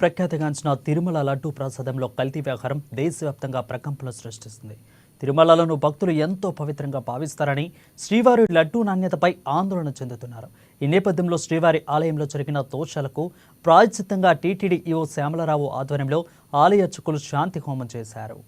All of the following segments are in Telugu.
ప్రఖ్యాతిగాంచిన తిరుమల లడ్డూ ప్రసాదంలో కల్తీ వ్యవహారం దేశవ్యాప్తంగా ప్రకంపనలు సృష్టిస్తుంది. తిరుమలను భక్తులు ఎంతో పవిత్రంగా భావిస్తారని శ్రీవారి లడ్డూ నాణ్యతపై ఆందోళన చెందుతున్నారు. ఈ నేపథ్యంలో శ్రీవారి ఆలయంలో జరిగిన దోషాలకు ప్రాయశ్చిత్తంగా టీటీడీ ఈవో శ్యామలరావు ఆధ్వర్యంలో ఆలయ అర్చకులు శాంతి హోమం చేశారు.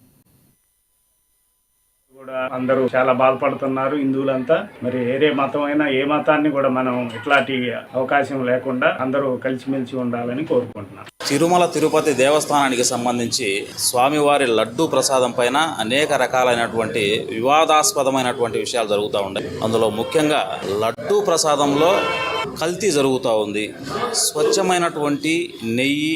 అందరూ చాలా బాధపడుతున్నారు. హిందువులంతా మరి వేరే మతం అయినా ఏ మతాన్ని కూడా మనం ఇట్లాంటి అవకాశం లేకుండా అందరూ కలిసిమెలిసి ఉండాలని కోరుకుంటున్నాం. తిరుమల తిరుపతి దేవస్థానానికి సంబంధించి స్వామివారి లడ్డూ ప్రసాదం పైన అనేక రకాలైనటువంటి వివాదాస్పదమైనటువంటి విషయాలు జరుగుతూ ఉన్నాయి. అందులో ముఖ్యంగా లడ్డూ ప్రసాదంలో కల్తీ జరుగుతూ ఉంది. స్వచ్ఛమైనటువంటి నెయ్యి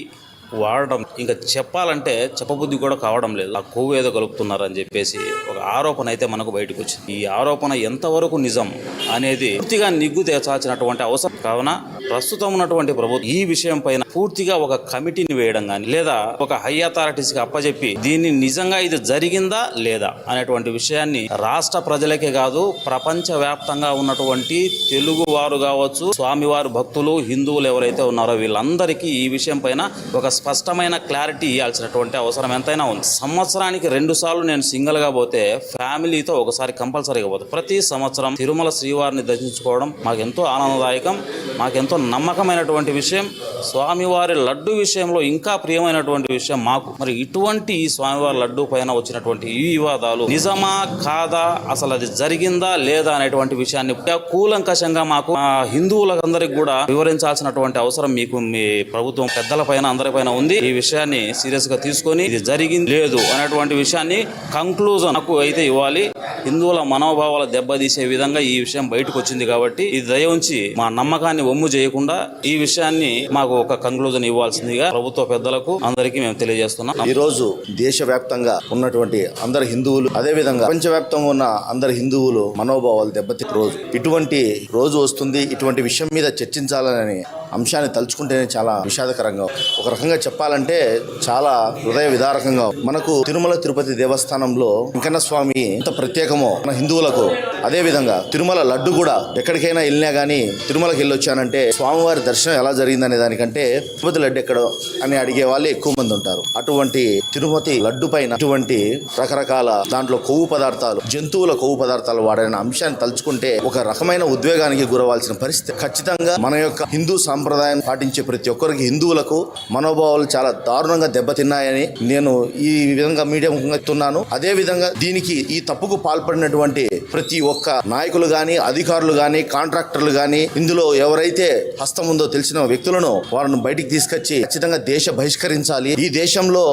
వాడడం ఇంకా చెప్పాలంటే చెప్పబుద్ధి కూడా కావడం లేదు. ఆ కొవ్వు ఏదో కలుపుతున్నారని చెప్పేసి ఒక ఆరోపణ అయితే మనకు బయటకు వచ్చింది. ఈ ఆరోపణ ఎంతవరకు నిజం అనేది పూర్తిగా నిగ్గు తేల్చాల్సినటువంటి అవసరం కావున ప్రస్తుతం ఉన్నటువంటి ప్రభుత్వం ఈ విషయం పైన పూర్తిగా ఒక కమిటీని వేయడం కానీ లేదా ఒక హై అథారిటీస్కి అప్పచెప్పి దీన్ని నిజంగా ఇది జరిగిందా లేదా అనేటువంటి విషయాన్ని రాష్ట్ర ప్రజలకే కాదు ప్రపంచ వ్యాప్తంగా ఉన్నటువంటి తెలుగు వారు కావచ్చు, స్వామివారి భక్తులు, హిందువులు ఎవరైతే ఉన్నారో వీళ్ళందరికీ ఈ విషయం పైన ఒక స్పష్టమైన క్లారిటీ ఇవ్వాల్సినటువంటి అవసరం ఎంతైనా ఉంది. సంవత్సరానికి 2 సార్లు నేను సింగిల్గా పోతే ఫ్యామిలీతో ఒకసారి కంపల్సరీగా పోతే ప్రతి సంవత్సరం తిరుమల శ్రీవారిని దర్శించుకోవడం మాకెంతో ఆనందదాయకం, మాకెంతో నమ్మకమైనటువంటి విషయం. స్వామివారి లడ్డు విషయంలో ఇంకా ప్రియమైనటువంటి విషయం మాకు. మరి ఇటువంటి ఈ స్వామివారి లడ్డు పైన వచ్చినటువంటి ఈ వివాదాలు నిజమా కాదా, అసలు అది జరిగిందా లేదా అనేటువంటి విషయాన్ని కూలంకషంగా మాకు హిందువులందరికీ కూడా వివరించాల్సినటువంటి అవసరం మీకు మీ ప్రభుత్వం పెద్దల పైన అందరిపైన ఉంది. ఈ విషయాన్ని సీరియస్ గా తీసుకొని ఇది జరిగింది లేదు అనేటువంటి విషయాన్ని కంక్లూజన్ నాకు అయితే ఇవ్వాలి. హిందువుల మనోభావాలు దెబ్బతీసే విధంగా ఈ విషయం బయటకు వచ్చింది కాబట్టి ఇది దయ ఉంచి మా నమ్మకాన్ని ఒమ్ము చేయకుండా ఈ విషయాన్ని మాకు ఒక కంక్లూజన్ ఇవ్వాల్సిందిగా ప్రభుత్వ పెద్దలకు అందరికీ మేము తెలియజేస్తున్నాం. ఈ రోజు దేశవ్యాప్తంగా ఉన్నటువంటి అందరు హిందువులు, అదే విధంగా ప్రపంచవ్యాప్తంగా ఉన్న అందరు హిందువులు మనోభావాలు దెబ్బతి రోజు ఇటువంటి రోజు వస్తుంది. ఇటువంటి విషయం మీద చర్చించాలని అంశాన్ని తలుచుకుంటేనే చాలా విషాదకరంగా, ఒక రకంగా చెప్పాలంటే చాలా హృదయ విదారకంగా. మనకు తిరుమల తిరుపతి దేవస్థానంలో వెంకన్న స్వామి ఎంత ప్రత్యేకమో మన హిందువులకు, అదే విధంగా తిరుమల లడ్డు కూడా ఎక్కడికైనా వెళ్ళినా కానీ తిరుమలకి వెళ్ళొచ్చానంటే స్వామివారి దర్శనం ఎలా జరిగిందనే దానికంటే తిరుపతి లడ్డు ఎక్కడో అని అడిగే వాళ్ళు ఎక్కువ మంది ఉంటారు. అటువంటి తిరుపతి లడ్డు పైన ఇటువంటి రకరకాల దాంట్లో కొవ్వు పదార్థాలు, జంతువుల కొవ్వు పదార్థాలు వాడిన అంశాన్ని తలుచుకుంటే ఒక రకమైన ఉద్వేగానికి గురవాల్సిన పరిస్థితి. ఖచ్చితంగా మన యొక్క హిందూ సాంప్రదాయం పాటించే ప్రతి ఒక్కరికి, హిందువులకు మనోభావాలు చాలా దారుణంగా దెబ్బతిన్నాయని నేను ఈ విధంగా మీడియా ముఖంగా చెప్తున్నాను. అదే విధంగా దీనికి ఈ తప్పుకు పాల్పడినటువంటి ప్రతి ఒక్క నాయకులు గాని, అధికారులు గాని, కాంట్రాక్టర్లు గాని, ఇందులో ఎవరైతే హస్తం ఉందో తెలిసిన వ్యక్తులను వారిని బయటికి తీసుకొచ్చి ఖచ్చితంగా దేశ బహిష్కరించాలి. ఈ దేశంలో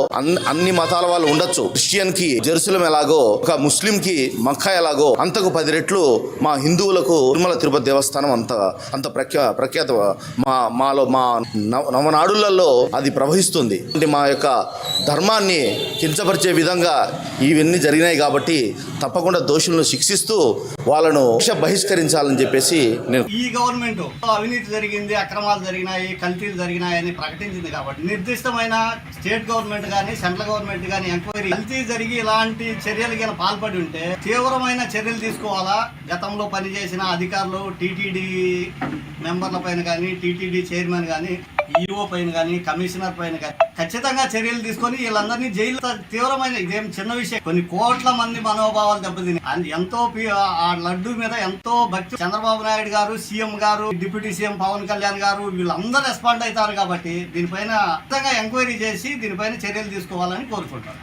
అన్ని మతాల వాళ్ళు ఉండొచ్చు. క్రిస్టియన్ కి జెరూసలేం ఎలాగో, ఒక ముస్లిం కి మక్కా ఎలాగో అంతకు 10 రెట్లు మా హిందువులకు తిరుమల తిరుపతి దేవస్థానం అంత ప్రఖ్యాత మాలో మా నవనాడులలో అది ప్రవహిస్తుంది. మా యొక్క ధర్మాన్ని కించపరిచే విధంగా ఇవన్నీ జరిగినాయి కాబట్టి తప్పకుండా దోషులను శిక్షిస్తూ వాళ్ళను బహిష్కరించాలని చెప్పేసి నేను. ఈ గవర్నమెంట్ అవినీతి జరిగింది, అక్రమాలు జరిగినాయి, కల్తీలు జరిగినాయని ప్రకటించింది కాబట్టి నిర్దిష్టమైన స్టేట్ గవర్నమెంట్ కానీ సెంట్రల్ గవర్నమెంట్ కానీ ఎంక్వైరీ కల్తీ జరిగి ఇలాంటి చర్యలు పాల్పడి ఉంటే తీవ్రమైన చర్యలు తీసుకోవాలా. గతంలో పనిచేసిన అధికారులు, టీటీడీ మెంబర్ల పైన కానీ, టీటీడీ చైర్మన్ కానీ, ఈఓ పైన కానీ, కమిషనర్ పైన కానీ ఖచ్చితంగా చర్యలు తీసుకొని వీళ్ళందరినీ జైలు, తీవ్రమైన, ఇదేం చిన్న విషయం, కొన్ని కోట్ల మంది మనోభావాలు దెబ్బతిని ఎంతో ఆ లడ్డు మీద ఎంతో భక్తి. చంద్రబాబు నాయుడు గారు, సీఎం గారు, డిప్యూటీ సీఎం పవన్ కళ్యాణ్ గారు వీళ్ళందరూ రెస్పాండ్ అవుతారు కాబట్టి దీనిపైన ఖచ్చితంగా ఎంక్వైరీ చేసి దీనిపైన చర్యలు తీసుకోవాలని కోరుకుంటారు.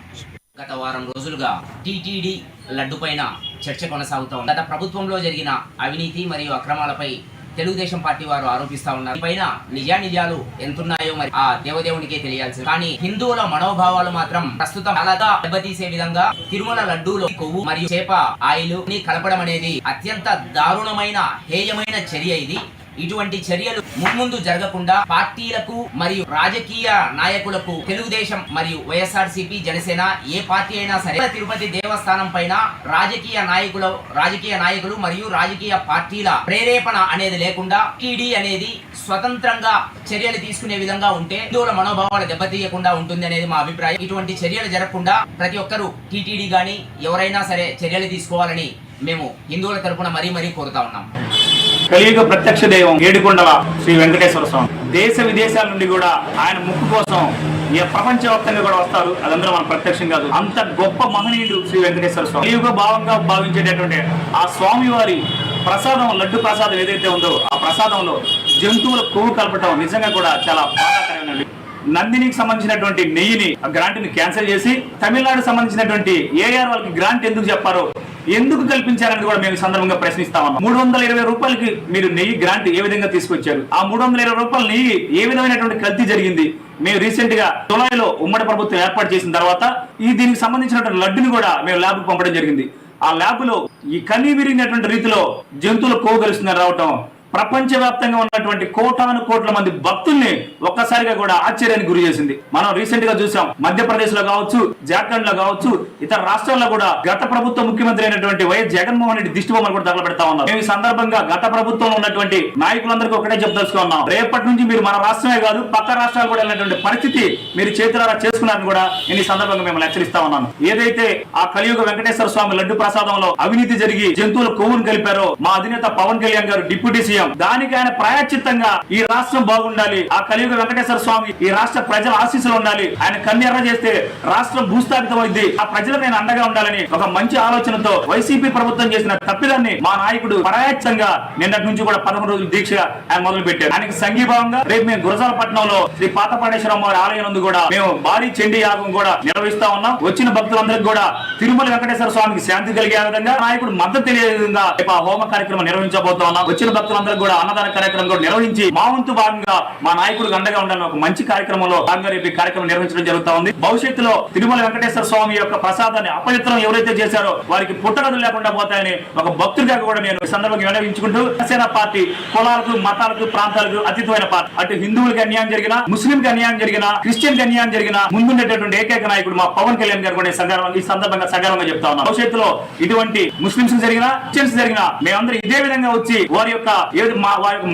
గత వారం రోజులుగా టీటీడీ లడ్డు పైన చర్చ కొనసాగుతూ ఉంది. గత ప్రభుత్వంలో జరిగిన అవినీతి మరియు అక్రమాలపై తెలుగుదేశం పార్టీ వారు ఆరోపిస్తా ఉన్నారు. పైన నిజానిజాలు ఎంతున్నాయో మరి ఆ దేవదేవునికే తెలియాల్సింది. కానీ హిందువుల మనోభావాలు మాత్రం ప్రస్తుతం చాలా దెబ్బతీసే విధంగా తిరుమల లడ్డూలో కొవ్వు మరియు చేప ఆయిల్ ని కలపడం అనేది అత్యంత దారుణమైన, హేయమైన చర్య. ఇది ఇటువంటి చర్యలు మున్ముందు జరగకుండా పార్టీలకు మరియు రాజకీయ నాయకులకు, తెలుగుదేశం మరియు వైఎస్ఆర్సీపీ, జనసేన ఏ పార్టీ అయినా సరే తిరుపతి దేవస్థానం పైన రాజకీయ నాయకులు మరియు రాజకీయ పార్టీల ప్రేరేపణ అనేది లేకుండా టీడీ అనేది స్వతంత్రంగా చర్యలు తీసుకునే విధంగా ఉంటే హిందువుల మనోభావాలు దెబ్బతీయకుండా ఉంటుంది అనేది మా అభిప్రాయం. ఇటువంటి చర్యలు జరగకుండా ప్రతి ఒక్కరూ టీటీడీ గాని ఎవరైనా సరే చర్యలు తీసుకోవాలని మేము హిందువుల తరపున మరీ కోరుతా ఉన్నాం. కలియుగ ప్రత్యక్ష దైవం ఏడుకొండల శ్రీ వెంకటేశ్వర స్వామి. దేశ విదేశాల నుండి కూడా ఆయన ముక్కు కోసం ప్రపంచవ్యాప్తంగా కూడా వస్తారు. అదందరూ మనం ప్రత్యక్షం కాదు, అంత గొప్ప మహనీయుడు శ్రీ వెంకటేశ్వర స్వామి. కలియుగ భావంగా భావించేటటువంటి ఆ స్వామి వారి ప్రసాదం, లడ్డు ప్రసాదం ఏదైతే ఉందో ఆ ప్రసాదంలో జంతువుల కొవ్వు కలపటం నిజంగా కూడా చాలా బాధాకరమైనది. నందినికి సంబంధించినటువంటి నెయ్యిని గ్రాంట్ ని క్యాన్సిల్ చేసి తమిళనాడు సంబంధించినటువంటి ఏఆర్ వాళ్ళకి గ్రాంట్ ఎందుకు చెప్పారో, ఎందుకు కల్పించారని కూడా మేము సందర్భంగా ప్రశ్నిస్తా ఉన్నాం. 320 రూపాయలకి మీరు నెయ్యి గ్రాంట్ ఏ విధంగా తీసుకొచ్చారు? ఆ 320 రూపాయల నెయ్యి ఏ విధమైనటువంటి కల్తీ జరిగింది? మేము రీసెంట్ గా జులైలో ఉమ్మడి ప్రభుత్వం ఏర్పాటు చేసిన తర్వాత దీనికి సంబంధించినటువంటి లడ్డుని కూడా మేము ల్యాబ్ కు పంపడం జరిగింది. ఆ ల్యాబ్ లో ఈ కన్నీ విరిగినటువంటి రీతిలో జంతువుల కొవ్వు కలుస్తున్నారు రావటం ప్రపంచవ్యాప్తంగా ఉన్నటువంటి కోటాను కోట్ల మంది భక్తుల్ని ఒక్కసారిగా కూడా ఆశ్చర్యానికి గురి చేసింది. మనం రీసెంట్ గా చూసాం, మధ్యప్రదేశ్ లో కావచ్చు, జార్ఖండ్ లో కావచ్చు, ఇతర రాష్ట్రాల్లో కూడా గత ప్రభుత్వ ముఖ్యమంత్రి అయినటువంటి వైఎస్ జగన్మోహన్ రెడ్డి దిష్టి బొమ్మలు కూడా తగలబెడతా ఉన్నారు. మేము ఈ సందర్భంగా గత ప్రభుత్వంలో ఉన్నటువంటి నాయకులందరికీ ఒకటే చెప్పదలుచుకున్నాం, రేపటి నుంచి మీరు మన రాష్ట్రమే కాదు పక్క రాష్ట్రాలు కూడా వెళ్ళినటువంటి పరిస్థితి మీరు చేతులారా చేసుకున్నారని కూడా నేను ఈ సందర్భంగా మేము హెచ్చరిస్తా ఉన్నాను. ఏదైతే ఆ కలియుగ వెంకటేశ్వర స్వామి లడ్డు ప్రసాదంలో అవినీతి జరిగి జంతువుల కొవ్వును కలిపారో మా అధినేత పవన్ కళ్యాణ్ గారు డిప్యూటీ సీఎం, దానికి ఆయన ప్రాయశ్చిత్తంగా ఈ రాష్ట్రం బాగుండాలి, ఆ కలియుగ వెంకటేశ్వర స్వామి ఈ రాష్ట్ర ప్రజల ఆశీస్సులు ఉండాలి, ఆయన కన్నెర్ర చేస్తే రాష్ట్రం భూస్థాపితం అయింది, ఆ ప్రజలకు ఆయన అండగా ఉండాలని ఒక మంచి ఆలోచనతో వైసీపీ ప్రభుత్వం చేసిన తప్పిదాన్ని మా నాయకుడు ప్రాయశ్చిత్తంగా నిన్నటి నుంచి కూడా 11 రోజుల దీక్ష ఆయన మొదలు పెట్టారు. ఆయనకి సంఘీభావంగా రేపు మేము గురజాలపట్నంలో శ్రీ పాతపాడేశ్వరం వారి ఆలయం నందు కూడా మేము భారీ చండీ యాగం కూడా నిర్వహిస్తా ఉన్నాం. వచ్చిన భక్తులందరికీ కూడా తిరుమల వెంకటేశ్వర స్వామికి శాంతి కలిగే విధంగా నాయకుడు మద్దతు తెలియే విధంగా రేపు ఆ హోమ కార్యక్రమం నిర్వహించబోతా ఉన్నాం. వచ్చిన భక్తులందరికీ కూడా అన్నదాన కార్యక్రమం కూడా నిర్వహించి మా వంతు భాగంగా మా నాయకుడికి అండగా ఉండాలని ఒక మంచి కార్యక్రమంలో భాగంగా రేపు ఈ కార్యక్రమం నిర్వహించడం జరుగుతా ఉంది. భవిష్యత్తులో తిరుమల వెంకటేశ్వర స్వామి యొక్క ప్రసాదాన్ని అపవిత్రం ఎవరైతే చేశారో వారికి పుట్టగదులు లేకుండా పోతాయని ఒక భక్తుడిగా కూడా నేను ఈ సందర్భంగా విన్నవించుకుంటూ, జనసేన పార్టీ కులాలకు, మతాలకు, ప్రాంతాలకు అతీతమైన పార్టీ. అటు హిందువులకి అన్యాయం జరిగినా, ముస్లింకి అన్యాయం జరిగినా, క్రిస్టియన్ కి అన్యాయం జరిగినా ముందుండేటటువంటి ఏకైక నాయకుడు మా పవన్ కళ్యాణ్ గారు కూడా ఈ సందర్భంగా సగర్వంగా చెప్తా ఉన్నాం. భవిష్యత్తులో ఇటువంటి ముస్లింస్ జరిగినా, క్రిస్టియన్స్ జరిగినా మేమందరూ ఇదే విధంగా వచ్చి వారి యొక్క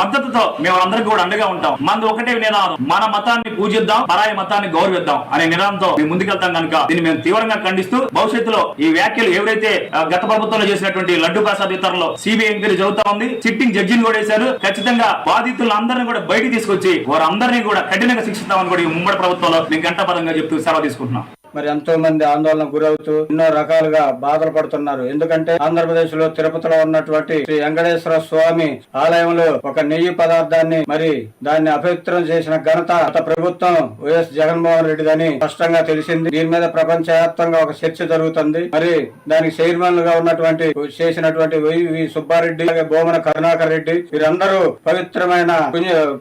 మద్దతుతో మేము అందరికీ కూడా అండగా ఉంటాం. మనది ఒకటే నినాదం, మన మతాన్ని పూజిద్దాం, పరాయి మతాన్ని గౌరవిద్దాం అనే నినాదంతో మేము ముందుకెళ్తాం కనుక దీన్ని మేము తీవ్రంగా ఖండిస్తూ, భవిష్యత్తులో ఈ వ్యాఖ్యలు ఎవరైతే గత ప్రభుత్వంలో చేసినటువంటి లడ్డు ప్రసాద్ వితరణలో సిబిఐ ఎంక్వైరీ జరుగుతా ఉంది, సిట్టింగ్ జడ్జిని కూడా వేశారు. ఖచ్చితంగా బాధితులందరినీ కూడా బయటికి తీసుకొచ్చి వారందరినీ కూడా కఠినంగా శిక్షిస్తామని కూడా ఈ ఉమ్మడి ప్రభుత్వంలో మేము గంటపదంగా చెప్తూ సెలవు తీసుకుంటున్నాం. మరి ఎంతో మంది ఆందోళన గురవుతూ ఎన్నో రకాలుగా బాధలు పడుతున్నారు. ఎందుకంటే ఆంధ్రప్రదేశ్ లో తిరుపతిలో ఉన్నటువంటి శ్రీ వెంకటేశ్వర స్వామి ఆలయంలో ఒక నెయ్యి పదార్థాన్ని మరి దాన్ని అపవిత్రం చేసిన ఘనత గత ప్రభుత్వం వైఎస్ జగన్మోహన్ రెడ్డి అని స్పష్టంగా తెలిసింది. దీని మీద ప్రపంచ వ్యాప్తంగా ఒక చర్చ జరుగుతుంది. మరి దానికి చైర్మన్ గా ఉన్నటువంటి చేసినటువంటి వి సుబ్బారెడ్డి, బోమన కరుణాకర్ రెడ్డి వీరందరూ పవిత్రమైన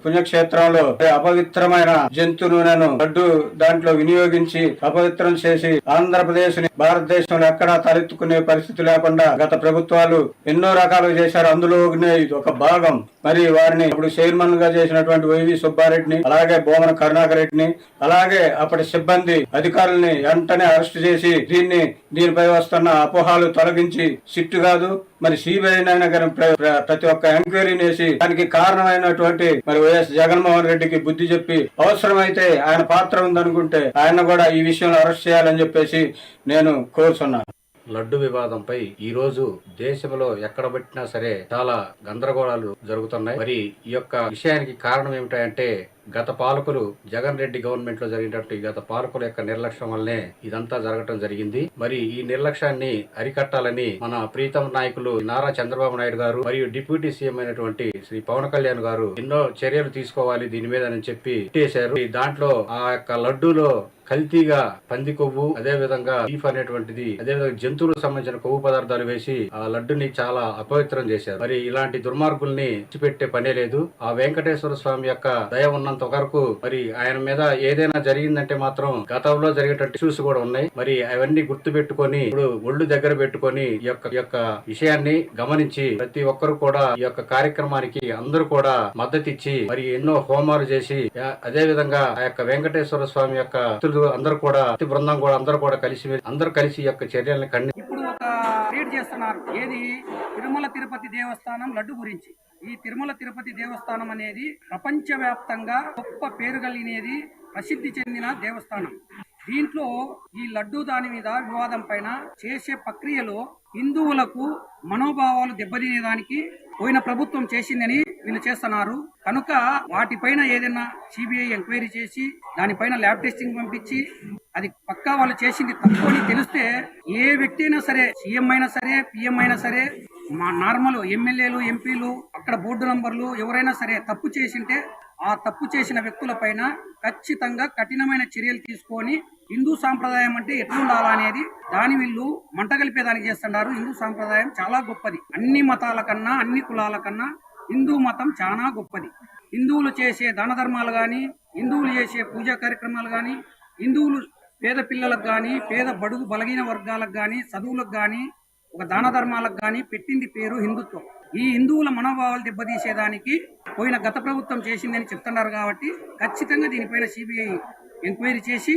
పుణ్యక్షేత్రంలో అపవిత్రమైన జంతు నూనెను లడ్డు దాంట్లో వినియోగించి అపవిత్ర చేసి ఆంధ్రప్రదేశ్ ని భారతదేశంలో ఎక్కడా తలెత్తుకునే పరిస్థితి లేకుండా గత ప్రభుత్వాలు ఎన్నో రకాలుగా చేశారు. అందులో ఇది ఒక భాగం. మరి వారిని ఇప్పుడు చైర్మన్ గా చేసినటువంటి వైవి సుబ్బారెడ్డిని, అలాగే బోమన కరుణాకర్ రెడ్డిని, అలాగే అప్పటి సిబ్బంది అధికారుల్ని వెంటనే అరెస్ట్ చేసి దీనిపై వస్తున్న అపోహాలు తొలగించి సిట్టు కాదు మరి సిబిఐ ప్రతి ఒక్క ఎంక్వైరీ చేసి దానికి కారణమైనటువంటి మరి వైఎస్ జగన్మోహన్ రెడ్డికి బుద్ధి చెప్పి అవసరమైతే ఆయన పాత్ర ఉందనుకుంటే ఆయన కూడా ఈ విషయంలో అరెస్ట్ చేయాలని చెప్పేసి నేను కోరుతున్నాను. లడ్డు వివాదంపై ఈ రోజు దేశంలో ఎక్కడ పెట్టినా సరే చాలా గందరగోళాలు జరుగుతున్నాయి. మరి ఈ యొక్క విషయానికి కారణం ఏమిటంటే గత పాలకులు జగన్ రెడ్డి గవర్నమెంట్ లో జరిగినట్టు గత పాలకుల యొక్క నిర్లక్ష్యం వల్లనే ఇదంతా జరగటం జరిగింది. మరి ఈ నిర్లక్ష్యాన్ని అరికట్టాలని మన ప్రీతం నాయకులు నారా చంద్రబాబు నాయుడు గారు మరియు డిప్యూటీ సీఎం అయినటువంటి శ్రీ పవన్ కళ్యాణ్ గారు ఎన్నో చర్యలు తీసుకోవాలి దీని మీద అని చెప్పి చేశారు. దాంట్లో ఆ యొక్క లడ్డూలో కల్తీగా పంది కొవ్వు, అదే విధంగా బీఫ్ అనేటువంటిది, అదే విధంగా జంతువులకు సంబంధించిన కొవ్వు పదార్థాలు వేసి ఆ లడ్డుని చాలా అపవిత్రం చేశారు. మరి ఇలాంటి దుర్మార్గుల్ని విడిచిపెట్టే పనే లేదు. ఆ వెంకటేశ్వర స్వామి యొక్క దయ ఉన్నంత వరకు మరి ఆయన మీద ఏదైనా జరిగిందంటే మాత్రం గతంలో జరిగేటట్టు ఇష్యూస్ కూడా ఉన్నాయి. మరి అవన్నీ గుర్తు పెట్టుకొని ఇప్పుడు ఒళ్ళు దగ్గర పెట్టుకొని ఈ యొక్క విషయాన్ని గమనించి ప్రతి ఒక్కరు కూడా ఈ యొక్క కార్యక్రమానికి అందరూ కూడా మద్దతు ఇచ్చి మరి ఎన్నో హోమాలు చేసి అదే విధంగా ఆ యొక్క వెంకటేశ్వర స్వామి యొక్క అందరూ కూడా బృందం కూడా అందరూ కలిసి ఈ యొక్క చర్యలను ఇప్పుడు ఒక రీడ్ చేస్తున్నారు ఏది తిరుమల తిరుపతి దేవస్థానం లడ్డు గురించి. ఈ తిరుమల తిరుపతి దేవస్థానం అనేది ప్రపంచవ్యాప్తంగా గొప్ప పేరు కలిగినది, ప్రసిద్ధి చెందిన దేవస్థానం. దీంట్లో ఈ లడ్డు దాని మీద వివాదం పైన చేసే ప్రక్రియలో హిందువులకు మనోభావాలు దెబ్బతినేదానికి పోయిన ప్రభుత్వం చేసిందని వీళ్ళు చేస్తున్నారు. కనుక వాటిపైన ఏదైనా సిబిఐ ఎంక్వైరీ చేసి దానిపైన ల్యాబ్ టెస్టింగ్ పంపించి అది పక్కా వాళ్ళు చేసింది తప్పు అని తెలిస్తే ఏ వ్యక్తి అయినా సరే, సీఎం అయినా సరే, పిఎం అయినా సరే, మా నార్మల్ ఎమ్మెల్యేలు, ఎంపీలు, అక్కడ బోర్డు నంబర్లు ఎవరైనా సరే తప్పు చేసింటే ఆ తప్పు చేసిన వ్యక్తుల పైన ఖచ్చితంగా కఠినమైన చర్యలు తీసుకొని హిందూ సాంప్రదాయం అంటే ఎట్లుండాలా అనేది దాని వీళ్ళు మంటగలిపేదానికి చేస్తున్నారు. హిందూ సాంప్రదాయం చాలా గొప్పది. అన్ని మతాల కన్నా, అన్ని కులాల కన్నా హిందూ మతం చాలా గొప్పది. హిందువులు చేసే దాన ధర్మాలు కానీ, హిందువులు చేసే పూజా కార్యక్రమాలు కానీ, హిందువులు పేద పిల్లలకు కానీ, పేద బడుగు బలహీన వర్గాలకు కానీ, చదువులకు కానీ, ఒక దాన ధర్మాలకు కానీ పెట్టింది పేరు హిందుత్వం. ఈ హిందువుల మనోభావాలు దెబ్బతీసేదానికి పోయిన గత ప్రభుత్వం చేసిందని చెప్తున్నారు. కాబట్టి ఖచ్చితంగా దీనిపైన సిబిఐ ఎంక్వైరీ చేసి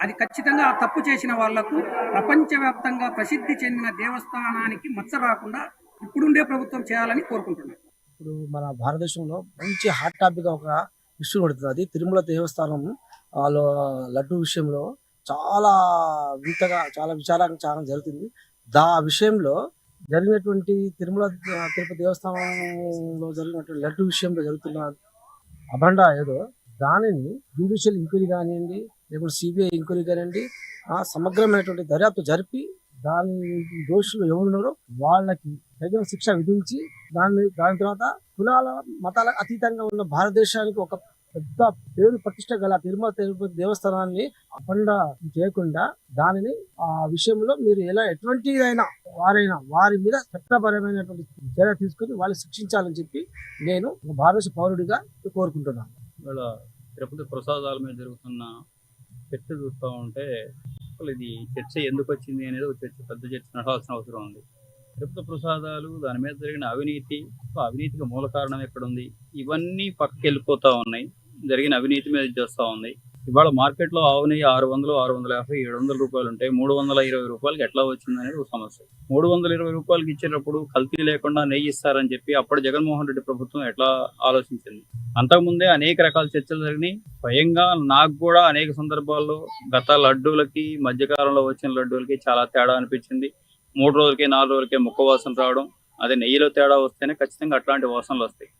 అది ఖచ్చితంగా ఆ తప్పు చేసిన వాళ్లకు ప్రపంచవ్యాప్తంగా ప్రసిద్ధి చెందిన దేవస్థానానికి మచ్చ రాకుండా ఇప్పుడుండే ప్రభుత్వం చేయాలని కోరుకుంటున్నాను. ఇప్పుడు మన భారతదేశంలో మంచి హాట్ టాపిక్ ఒక ఇష్యూ పడుతుంది. తిరుమల దేవస్థానం లడ్డు విషయంలో చాలా వింతగా, చాలా విచారంగా చాలా జరుగుతుంది. ఆ విషయంలో జరిగినటువంటి తిరుమల తిరుపతి దేవస్థానంలో జరిగినటువంటి లడ్డు విషయంలో జరుగుతున్న అభండ ఏదో దానిని జ్యుడిషియల్ ఎంక్వైరీ కానివ్వండి, లేకుంటే సిబిఐ ఎంక్వైరీ కానివ్వండి, సమగ్రమైనటువంటి దర్యాప్తు జరిపి దాని దోషులు ఎవరున్నారో వాళ్ళకి తగిన శిక్ష విధించి దాని తర్వాత కులాల మతాలకు అతీతంగా ఉన్న భారతదేశానికి ఒక పెద్ద పేరు ప్రతిష్ట గల తిరుమల తిరుపతి దేవస్థానాన్ని అఖండ చేయకుండా దానిని ఆ విషయంలో మీరు ఎటువంటిదైనా వారి మీద చట్టపరమైనటువంటి చర్య తీసుకుని వాళ్ళు శిక్షించాలని చెప్పి నేను భారతదేశ పౌరుడిగా కోరుకుంటున్నాను. ఇవాళ తిరుపతి ప్రసాదాల మీద జరుగుతున్న చర్చ చూస్తూ ఉంటే అసలు ఇది చర్చ ఎందుకు వచ్చింది అనేది ఒక చర్చ, పెద్ద చర్చ నడవాల్సిన అవసరం ఉంది. తిరుపతి ప్రసాదాలు, దాని మీద జరిగిన అవినీతి, అవినీతికి మూల కారణం ఎక్కడుంది, ఇవన్నీ పక్కకి వెళ్ళిపోతూ ఉన్నాయి. జరిగిన అవినీతి మీద చేస్తూ ఉంది. ఇవాళ మార్కెట్లో ఆవు నెయ్యి 600, 650, 700 రూపాయలు ఉంటాయి. 320 రూపాయలకి ఎట్లా వచ్చింది అనేది ఒక సమస్య. 320 రూపాయలకి ఇచ్చేటప్పుడు కల్తీ లేకుండా నెయ్యి ఇస్తారని చెప్పి అప్పుడు జగన్మోహన్ రెడ్డి ప్రభుత్వం ఎట్లా ఆలోచించింది? అంతకుముందే అనేక రకాల చర్చలు జరిగినాయి. స్వయంగా నాకు కూడా అనేక సందర్భాల్లో గత లడ్డూలకి, మధ్యకాలంలో వచ్చిన లడ్డూలకి చాలా తేడా అనిపించింది. 3 రోజులకి 4 రోజులకే ముక్క వాసన రావడం, అదే నెయ్యిలో తేడా వస్తేనే ఖచ్చితంగా అట్లాంటి వాసనలు వస్తాయి.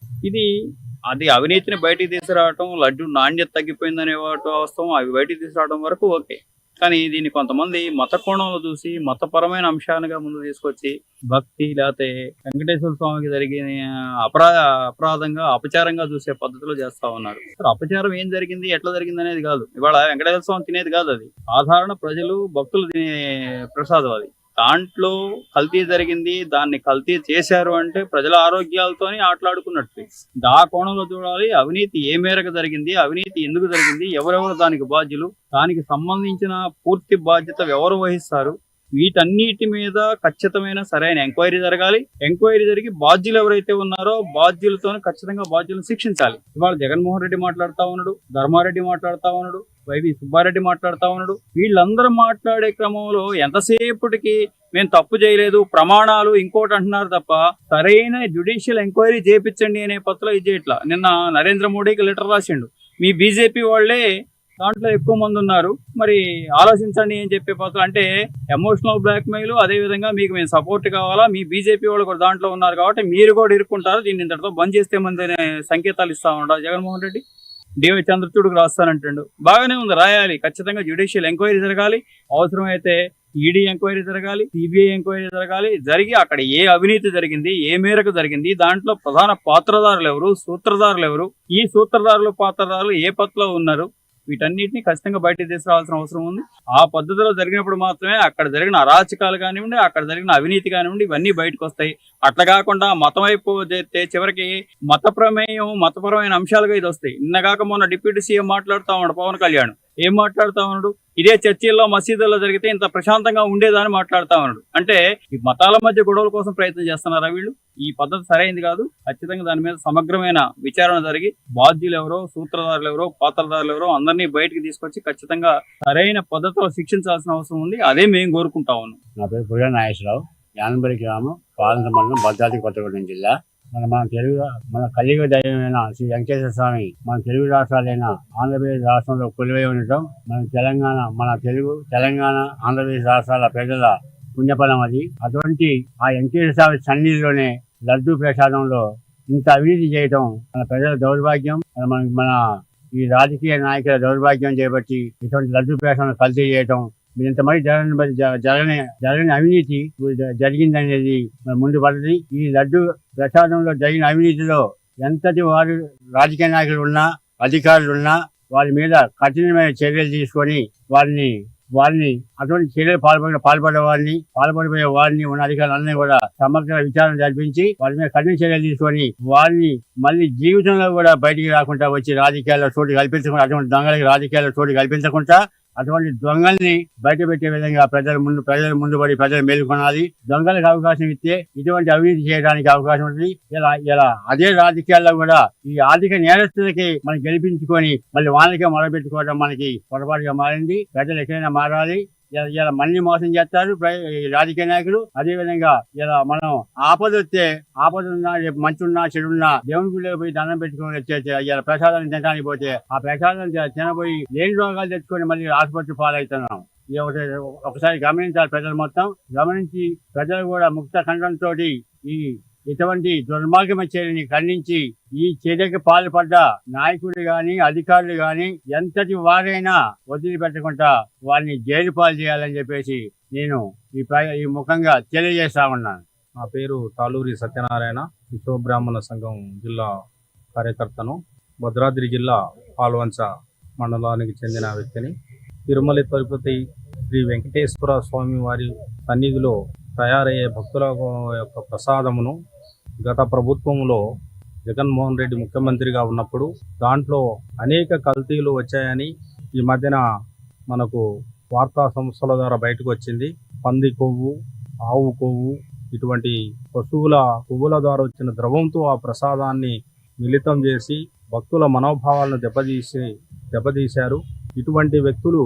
అది అవినీతిని బయటికి తీసుకురావటం, లడ్డు నాణ్యత తగ్గిపోయిందనే వాస్తవం, అవి బయటికి తీసుకురావడం వరకు ఓకే. కానీ దీన్ని కొంతమంది మత కోణంలో చూసి మతపరమైన అంశాలుగా ముందు తీసుకొచ్చి భక్తి లేకపోతే వెంకటేశ్వర స్వామికి జరిగిన అపరాధంగా అపచారంగా చూసే పద్ధతిలో చేస్తా ఉన్నారు. అపచారం ఏం జరిగింది, ఎట్లా జరిగింది అనేది కాదు. ఇవాళ వెంకటేశ్వర స్వామి తినేది కాదు, అది సాధారణ ప్రజలు భక్తులు తినే ప్రసాదం. అది దాంట్లో కల్తీ జరిగింది, దాన్ని కల్తీ చేశారు అంటే ప్రజల ఆరోగ్యాలతోని ఆటలాడుకున్నట్టు. ఆ కోణంలో చూడాలి. అవినీతి ఏ మేరకు జరిగింది, అవినీతి ఎందుకు జరిగింది, ఎవరెవరు దానికి బాధ్యులు, దానికి సంబంధించిన పూర్తి బాధ్యత ఎవరు వహిస్తారు, వీటన్నిటి మీద ఖచ్చితమైన సరైన ఎంక్వైరీ జరగాలి. ఎంక్వైరీ జరిగి బాధ్యులు ఎవరైతే ఉన్నారో బాధ్యులతో ఖచ్చితంగా బాధ్యులను శిక్షించాలి. ఇవాళ జగన్మోహన్ రెడ్డి మాట్లాడుతా ఉన్నాడు, ధర్మారెడ్డి మాట్లాడుతా ఉన్నాడు, వైవి సుబ్బారెడ్డి మాట్లాడుతా ఉన్నాడు. వీళ్ళందరూ మాట్లాడే క్రమంలో ఎంతసేపటికి మేము తప్పు చేయలేదు, ప్రమాణాలు ఇంకోటి అంటున్నారు తప్ప సరైన జ్యుడిషియల్ ఎంక్వైరీ చేపించండి అనే పత్రం ఇది ఇట్లా. నిన్న నరేంద్ర మోడీకి లెటర్ రాసిండు. మీ బీజేపీ వాళ్లే దాంట్లో ఎక్కువ మంది ఉన్నారు, మరి ఆలోచించండి అని చెప్పే పత్రం. అంటే ఎమోషనల్ బ్లాక్మెయిల్, అదే విధంగా మీకు మేము సపోర్ట్ కావాలా, మీ బీజేపీ వాళ్ళు కూడా దాంట్లో ఉన్నారు కాబట్టి మీరు కూడా ఇరుక్కుంటారు, దీన్ని ఇంతటితో బంద్ చేస్తే మంది సంకేతాలు ఇస్తా ఉంటారు జగన్మోహన్ రెడ్డి. డివై చంద్రచూడుకు రాస్తానంటాడు. బాగానే ఉంది, రాయాలి. ఖచ్చితంగా జ్యుడిషియల్ ఎంక్వైరీ జరగాలి, అవసరమైతే ఈడీ ఎంక్వైరీ జరగాలి, సిబిఐ ఎంక్వైరీ జరగాలి. జరిగి అక్కడ ఏ అవినీతి జరిగింది, ఏ మేరకు జరిగింది, దాంట్లో ప్రధాన పాత్రదారులు ఎవరు, సూత్రధారులు ఎవరు, ఈ సూత్రధారులు పాత్రధారులు ఏ పత్రలో ఉన్నారు, వీటన్నిటిని ఖచ్చితంగా బయటకు తీసుకురావాల్సిన అవసరం ఉంది. ఆ పద్ధతిలో జరిగినప్పుడు మాత్రమే అక్కడ జరిగిన అరాచకాలు కానివ్వండి, అక్కడ జరిగిన అవినీతి కానివ్వండి, ఇవన్నీ బయటకు వస్తాయి. అట్లా కాకుండా మతం వైపు చేస్తే చివరికి మత ప్రమేయం, మతపరమైన అంశాలుగా ఇది వస్తాయి. నిన్నగాక మొన్న డిప్యూటీ సీఎం మాట్లాడుతూ ఉన్నాడు పవన్ కళ్యాణ్. ఏం మాట్లాడుతా ఉన్నాడు? ఇదే చర్చిల్లో, మసీదుల్లో జరిగితే ఇంత ప్రశాంతంగా ఉండేదని మాట్లాడుతా ఉన్నాడు. అంటే ఈ మతాల మధ్య గొడవల కోసం ప్రయత్నం చేస్తున్నారా వీళ్ళు? ఈ పద్ధతి సరైనది కాదు. ఖచ్చితంగా దాని మీద సమగ్రమైన విచారణ జరిగి బాధ్యులు ఎవరో, సూత్రధారులు ఎవరో, పాత్రధారులు ఎవరో అందరినీ బయటకు తీసుకొచ్చి ఖచ్చితంగా సరైన పద్ధతిలో శిక్షించాల్సిన అవసరం ఉంది. అదే మేము కోరుకుంటా ఉన్నాం. నా పేరు పురియా నాగేశ్వరరావు, యానంబరి గ్రామం, పాలన మండలం, భద్రాద్రి కొత్తగూడెం జిల్లా. మన కలియుగ దైవమైన శ్రీ వెంకటేశ్వర స్వామి మన తెలుగు రాష్ట్రాలైన ఆంధ్రప్రదేశ్ రాష్ట్రంలో కొలువై ఉండటం మన తెలంగాణ ఆంధ్రప్రదేశ్ రాష్ట్రాల ప్రజల పుణ్యఫలం అది. అటువంటి ఆ వెంకటేశ్వర స్వామి సన్నిధిలోనే లడ్డూ ప్రసాదంలో ఇంత అవినీతి చేయటం మన ప్రజల దౌర్భాగ్యం, మన ఈ రాజకీయ నాయకుల దౌర్భాగ్యం చేపట్టి ఇటువంటి లడ్డూ ప్రసాదం కల్తీ చేయటం, ఇంతమంది జరగని అవినీతి జరిగిందనేది ముందు పడ్డది. ఈ లడ్డు ప్రసాదంలో జరిగిన అవినీతిలో ఎంతటి వారు రాజకీయ నాయకులు ఉన్నా, అధికారులు ఉన్నా వారి మీద కఠినమైన చర్యలు తీసుకొని వారిని అటువంటి చర్యలు పాల్పడిపోయే వారిని ఉన్న అధికారులన్నీ కూడా సమగ్ర విచారణ జరిపించి వారి మీద కఠిన చర్యలు తీసుకొని వారిని మళ్ళీ జీవితంలో కూడా బయటికి రాకుండా వచ్చి రాజకీయాల్లో చోటు కల్పించకుండా, అటువంటి దొంగలకి రాజకీయాల్లో చోటు కల్పించకుండా అటువంటి దొంగల్ని బయట పెట్టే విధంగా ప్రజల ముందు పడి ప్రజలు మేలుకొనాలి. దొంగలకు అవకాశం ఇస్తే ఇటువంటి అవినీతి చేయడానికి అవకాశం ఉంటుంది. ఇలా అదే రాజకీయాల్లో కూడా ఈ ఆర్థిక నేరస్తులకి మనం గెలిపించుకొని మళ్ళీ వాళ్ళకే మొదలుపెట్టుకోవడం మనకి పొరపాటుగా మారింది. ప్రజలు ఎక్కడైనా మారాలి. ఇలా మళ్ళీ మోసం చేస్తారు రాజకీయ నాయకులు. అదే విధంగా ఇలా మనం ఆపదున్నా మంచున్నా చెడున్నా దేవుని గుడిలోకి పోయి దండం పెట్టుకొని వచ్చేసి ఇలా ప్రసాదాన్ని తినడానికి పోతే ఆ ప్రసాదం తినబోయి లేని రోగాలు తెచ్చుకొని మళ్ళీ ఆసుపత్రి పాలవుతున్నాం. ఒకసారి గమనించాలి. ప్రజలు మొత్తం గమనించి ప్రజలు కూడా ముక్త ఖండంతో ఇటువంటి దుర్మార్గమైన చర్యని ఖండించి ఈ చర్యకి పాల్పడ్డ నాయకులు గాని అధికారులు గాని ఎంతటి వారైనా వదిలిపెట్టకుండా వారిని జైలు పాలు చేయాలని చెప్పేసి నేను ఈ ముఖంగా తెలియజేస్తా ఉన్నాను. నా పేరు తాళూరి సత్యనారాయణ, విశ్వబ్రాహ్మణ సంఘం జిల్లా కార్యకర్తను. భద్రాద్రి జిల్లా పాల్వంచ మండలానికి చెందిన వ్యక్తిని. తిరుమల తిరుపతి శ్రీ వెంకటేశ్వర స్వామి వారి సన్నిధిలో తయారయ్యే భక్తుల యొక్క ప్రసాదమును గత ప్రభుత్వంలో జగన్మోహన్ రెడ్డి ముఖ్యమంత్రిగా ఉన్నప్పుడు దాంట్లో అనేక కల్తీలు వచ్చాయని ఈ మధ్యన మనకు వార్తా సంస్థల ద్వారా బయటకు వచ్చింది. పంది కొవ్వు, ఆవు కొవ్వు, ఇటువంటి పశువుల కొవ్వుల ద్వారా వచ్చిన ద్రవంతో ఆ ప్రసాదాన్ని మిళితం చేసి భక్తుల మనోభావాలను దెబ్బతీశారు. ఇటువంటి వ్యక్తులు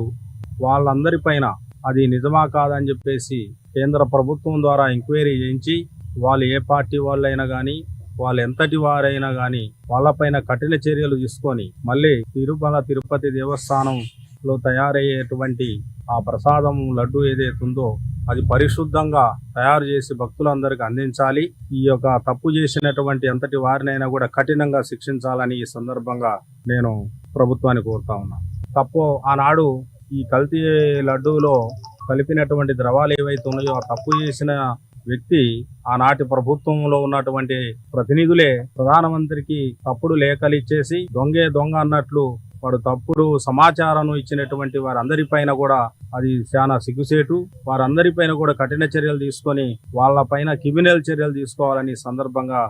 వాళ్ళందరిపైన అది నిజమా కాదని చెప్పేసి కేంద్ర ప్రభుత్వం ద్వారా ఎంక్వైరీ చేయించి వాళ్ళు ఏ పార్టీ వాళ్ళైనా కానీ వాళ్ళు ఎంతటి వారైనా కానీ వాళ్ళపైన కఠిన చర్యలు తీసుకొని మళ్ళీ తిరుపతి దేవస్థానంలో తయారయ్యేటువంటి ఆ ప్రసాదం లడ్డు ఏదైతుందో అది పరిశుద్ధంగా తయారు చేసి భక్తులందరికీ అందించాలి. ఈ యొక్క తప్పు చేసినటువంటి ఎంతటి వారినైనా కూడా కఠినంగా శిక్షించాలని ఈ సందర్భంగా నేను ప్రభుత్వాన్ని కోరుతా ఉన్నాను. తప్పు ఆనాడు ఈ కల్తీ లడ్డూలో కలిపినటువంటి ద్రవాలు ఏవైతే ఉన్నాయో ఆ తప్పు చేసిన వ్యక్తి ఆనాటి ప్రభుత్వంలో ఉన్నటువంటి ప్రతినిధులే ప్రధానమంత్రికి తప్పుడు లేఖలు ఇచ్చేసి దొంగ అన్నట్లు వాడు తప్పుడు సమాచారం ఇచ్చినటువంటి వారందరిపైన కూడా అది చాలా సిగ్గుసేటు. వారందరిపైన కూడా కఠిన చర్యలు తీసుకొని వాళ్ళపైన క్రిమినల్ చర్యలు తీసుకోవాలని సందర్భంగా